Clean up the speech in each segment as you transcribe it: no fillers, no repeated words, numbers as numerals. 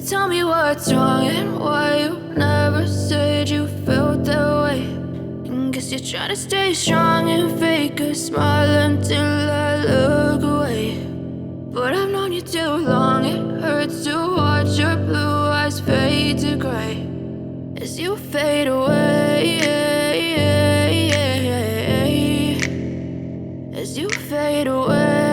Tell me what's wrong and why you never said you felt that way. And guess you're trying to stay strong and fake a smile until I look away. But I've known you too long, it hurts to watch your blue eyes fade to gray as you fade away, as you fade away.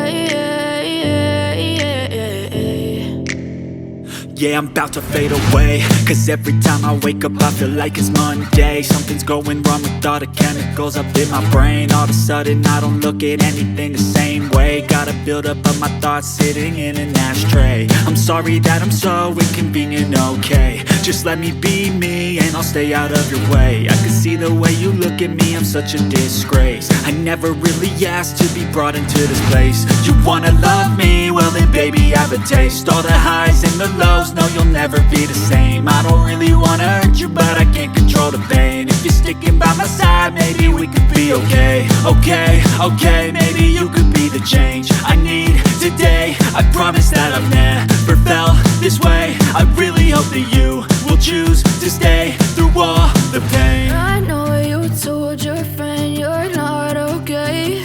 Yeah, I'm about to fade away, cause every time I wake up I feel like it's Monday. Something's going wrong with all the chemicals up in my brain. All of a sudden I don't look at anything the same way. Gotta build up of my thoughts sitting in an ashtray. I'm sorry that I'm so inconvenient, okay. Just let me be me and I'll stay out of your way. I can see the way you look at me, I'm such a disgrace. I never really asked to be brought into this place. You wanna love me? Well then baby I have a taste. All the highs and the lows, no you'll never be the same. I don't really wanna hurt you but I can't control the pain. If you're sticking by my side maybe we could be okay. Okay, maybe you could be the change I need today. I promise that I've never felt this way. I really hope that you will choose to stay through all the pain. I know you told your friend you're not okay,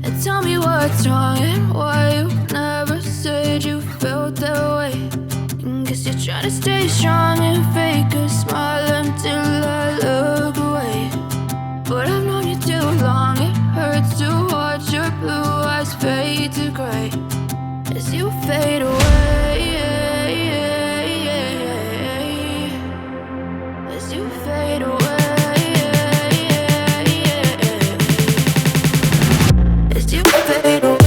and tell me what's wrong and why you never said you felt that way. And guess you're trying to stay strong and fake a smile until I look away. But I've known you too long, it hurts to watch your blue eyes fade to gray as you fade away, as you fade away, as you fade away.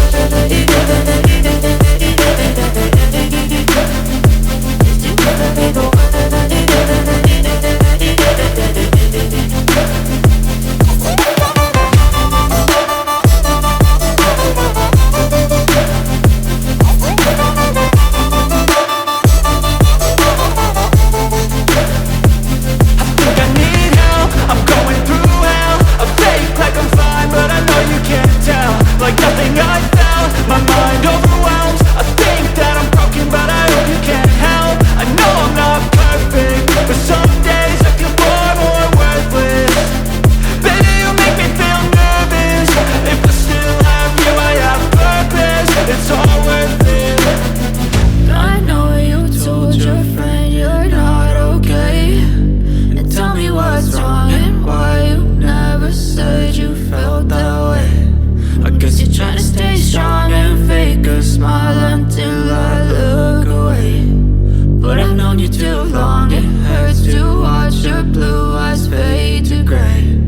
just to watch your blue eyes fade to gray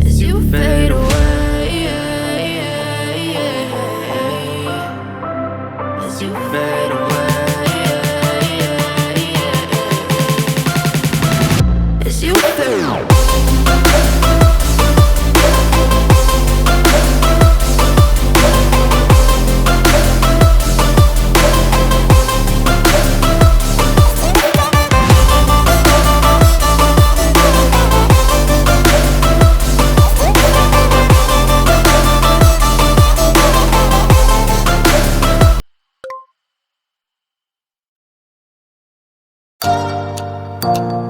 as you fade away, as you fade away, as you fade away. You